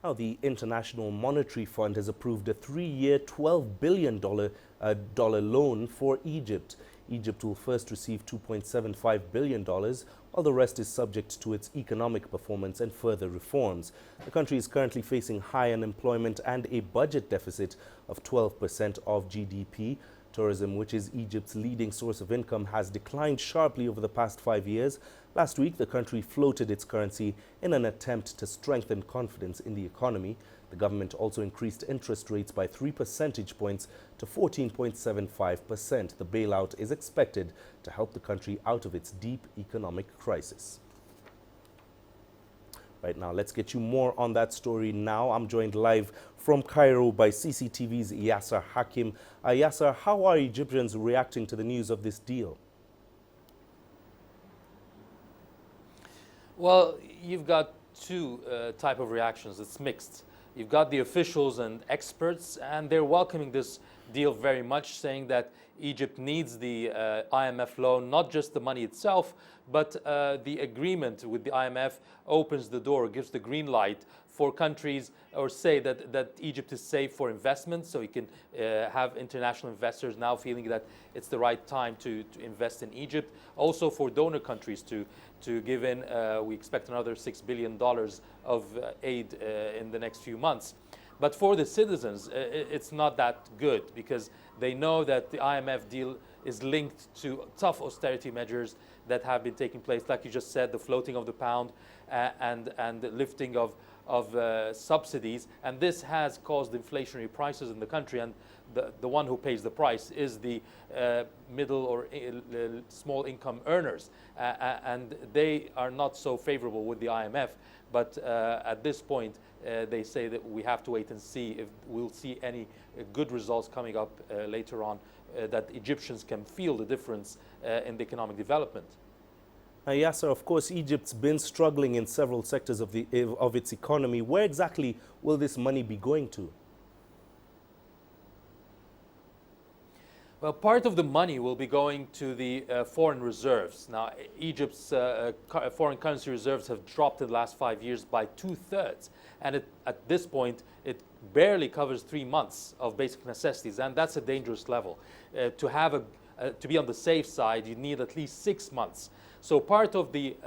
Now, the International Monetary Fund has approved a 3-year, $12 billion dollar loan for Egypt. Egypt will first receive $2.75 billion, while the rest is subject to its economic performance and further reforms. The country is currently facing high unemployment and a budget deficit of 12% of GDP. Tourism, which is Egypt's leading source of income, has declined sharply over the past 5 years. Last week, the country floated its currency in an attempt to strengthen confidence in the economy. The government also increased interest rates by 3 percentage points to 14.75%. The bailout is expected to help the country out of its deep economic crisis. Right now, let's get you more on that story now. I'm joined live from Cairo by CCTV's Yasser Hakim. Yasser, how are Egyptians reacting to the news of this deal? Well, you've got two type of reactions. It's mixed. You've got the officials and experts, and they're welcoming this deal very much, saying that Egypt needs the IMF loan, not just the money itself, but the agreement with the IMF opens the door, gives the green light for countries, or say that Egypt is safe for investment, so you can have international investors now feeling that it's the right time to invest in Egypt. Also for donor countries to give in, we expect another $6 billion of aid in the next few months. But for the citizens, it's not that good, because they know that the IMF deal is linked to tough austerity measures that have been taking place, like you just said, the floating of the pound and the lifting of subsidies. And this has caused inflationary prices in the country, and the one who pays the price is the middle or small income earners. And they are not so favorable with the IMF. But at this point, they say that we have to wait and see if we'll see any good results coming up later on, that Egyptians can feel the difference in the economic development. Yasser, of course, Egypt's been struggling in several sectors of its economy. Where exactly will this money be going to? Well, part of the money will be going to the foreign reserves. Now, Egypt's foreign currency reserves have dropped in the last 5 years by 2/3. And at this point, it barely covers 3 months of basic necessities. And that's a dangerous level. To be on the safe side, you need at least 6 months. So part of the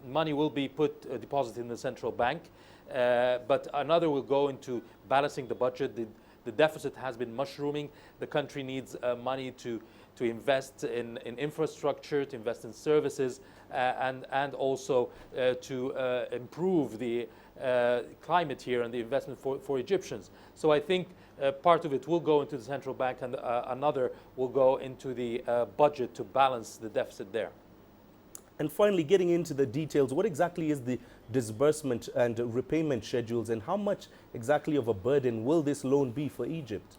money will be deposited in the central bank, but another will go into balancing the budget. The deficit has been mushrooming. The country needs money to invest in infrastructure, to invest in services, and also to improve the climate here and the investment for Egyptians. So I think part of it will go into the central bank, and another will go into the budget to balance the deficit there. And finally, getting into the details, what exactly is the disbursement and repayment schedules, and how much exactly of a burden will this loan be for Egypt?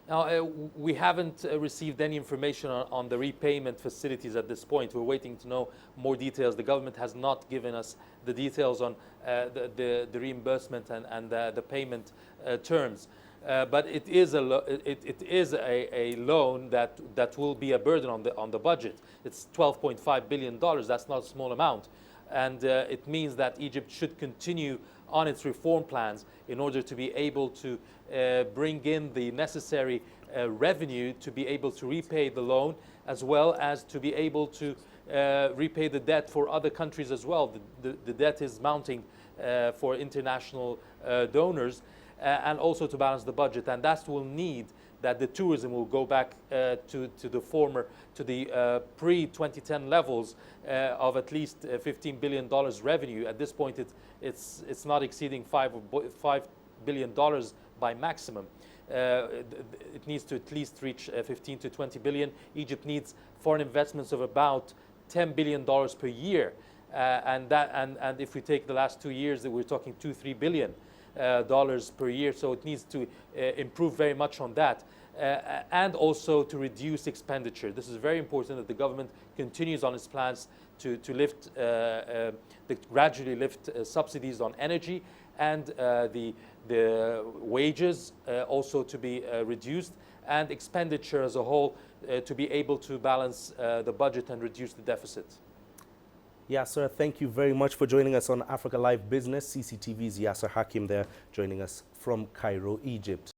Now, we haven't received any information on the repayment facilities at this point. We're waiting to know more details. The government has not given us the details on the reimbursement and the payment terms. But it is a loan that will be a burden on the budget. It's $12.5 billion. That's not a small amount. And it means that Egypt should continue on its reform plans in order to be able to bring in the necessary revenue to be able to repay the loan, as well as to be able to repay the debt for other countries as well. The debt is mounting for international donors, and also to balance the budget. And that will need that the tourism will go back to the pre-2010 levels of at least $15 billion revenue. At this point, it's not exceeding $5 billion by maximum. It needs to at least reach 15 to 20 billion. Egypt needs foreign investments of about $10 billion per year, and if we take the last 2 years, we're talking $2-3 billion dollars per year. So it needs to improve very much on that, and also to reduce expenditure. This is very important that the government continues on its plans to gradually lift subsidies on energy, and the wages also to be reduced, and expenditure as a whole to be able to balance the budget and reduce the deficit. Yasser, thank you very much for joining us on Africa Live Business. CCTV's Yasser Hakim there joining us from Cairo, Egypt.